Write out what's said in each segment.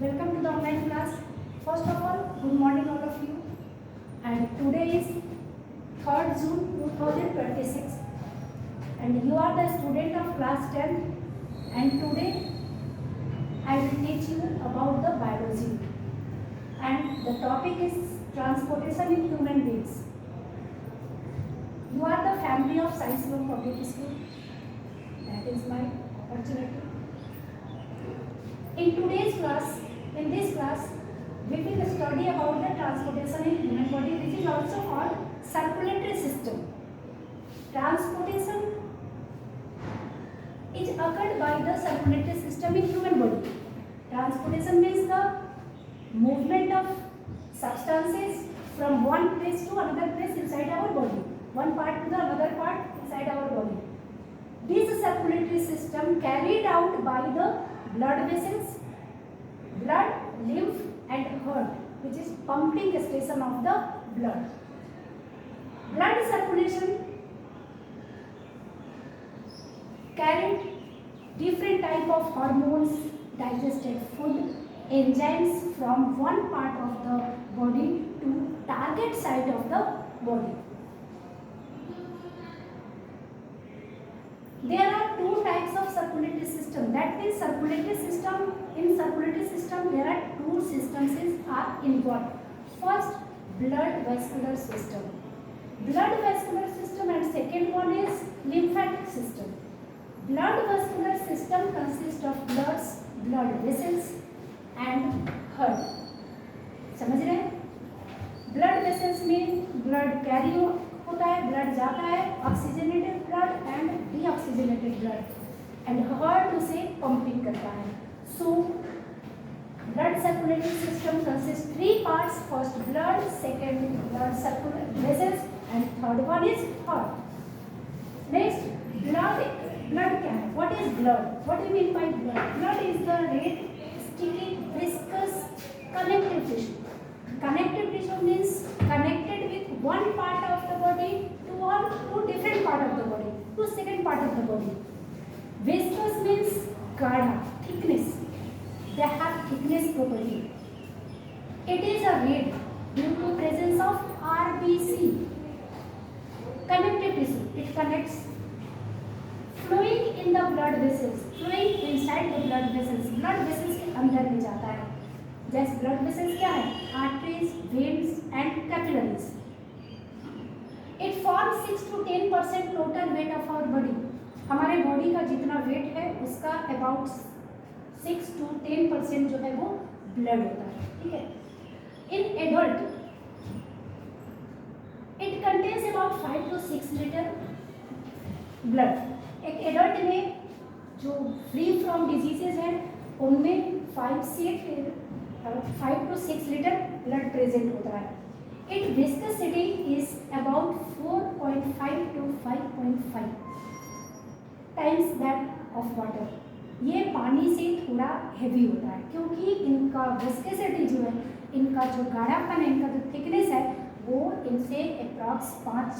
Welcome to the online class. First of all, good morning all of you. And today is 3rd June 2026 and you are the student of class 10 and today I will teach you about the biology and the topic is transportation in human beings. You are the family of Science Room Public School. That is my opportunity. In today's class, in this class, we will study about the transportation in human body, which is also called circulatory system. Transportation is occurred by the circulatory system in human body. Transportation means the movement of substances from one place to another place inside our body, one part to the another part inside our body. This circulatory system carried out by the blood vessels, blood, lymph and heart, which is pumping station of the blood. Blood circulation carried different type of hormones, digested food, enzymes from one part of the body to target site of the body. There are two types of circulatory system. That means circulatory system. In circulatory system, there are two systems are involved. First, blood vascular system. Blood vascular system, and second one is lymphatic system. Blood vascular system consists of blood vessels and heart. समझ रहे हैं? Blood vessels में blood carry होता है, blood जाता है, oxygenated blood and deoxygenated blood, and heart उसे pumping करता है. So blood circulatory system consists three parts. First blood, second blood circulatory vessels, and third one is heart. Next, blood क्या है? What is blood? What do you mean by blood? Blood is the red, sticky, viscous connective tissue. Connective tissue means connected with one part of the body to different part of the body, to second part of the body. Viscous means गाढ़ा, thickness. They have thickness property. It is a red due to presence of RBC. Connective tissue. It connects. Flowing in the blood vessels. Flowing inside the blood vessels. Blood vessels के अंदर में जाता है. जैसे blood vessels क्या है? Arteries, veins and capillaries. It forms 6 to 10% total weight of our body. हमारे body का जितना वेट है उसका अबाउट 6 to 10% जो है वो ब्लड होता है. ठीक है. In adult it contains about 5 to 6 litre blood. एक एडल्ट में जो फ्री फ्रॉम डिजीजेज है उनमें 5 to 6 लीटर ब्लड प्रेजेंट होता है. Its viscosity is about 4.5 to 5.5 times that of water. ये पानी से थोड़ा हेवी होता है क्योंकि इनका विस्कोसिटी जो है, इनका जो गाढ़ापन है, इनका जो थिकनेस है वो इनसे अप्रॉक्स 5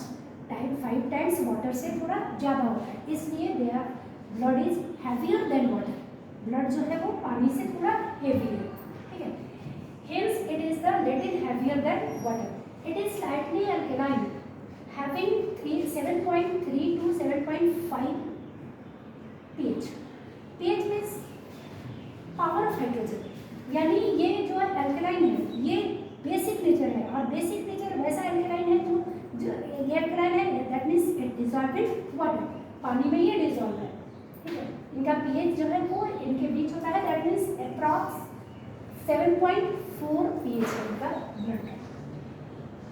टाइम्स वाटर से थोड़ा ज़्यादा होता है. इसलिए their blood is heavier than water. Blood जो है वो पानी से थोड़ा हेवी है. ठीक है. Hence, it is the little heavier than water. It is slightly alkaline, having 7.3 to 7.5 pH. pH means power of hydrogen. यानी ये जो है alkaline है, ये बेसिक नेचर है और बेसिक नेचर वैसा alkaline है जो ये alkaline है, that means it dissolved in water. पानी में ये डिजॉल्व है. ठीक है. इनका pH जो है वो इनके बीच होता है, that means approx 7.4 pH का blood.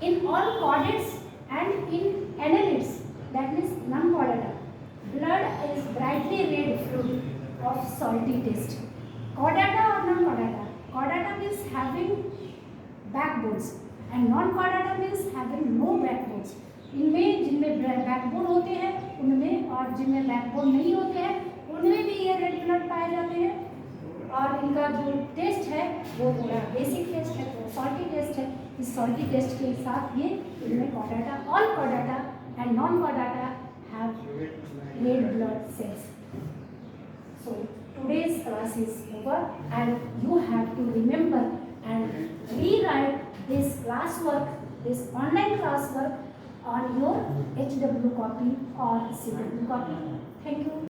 In all chordates and in annelids, that means non-chordata, blood is brightly red fluid of salty taste. Chordata or non-chordata? Chordata means having backbones and non-chordata means having no backbones. इनमें जिनमें backbone होते हैं उनमें और जिनमें backbone नहीं होते हैं उनमें भी ये रेड ब्लड पाए जाते हैं. और इनका जो टेस्ट है वो थोड़ा बेसिक टेस्ट है, तो सॉल्टी टेस्ट है. इस सॉल्टी टेस्ट के साथ ये इनमें Chordata, all Chordata and non Chordata have read blood cells. So today's class is over and you have to to remember and rewrite this classwork, this online classwork on your HW copy or CW copy. Thank you.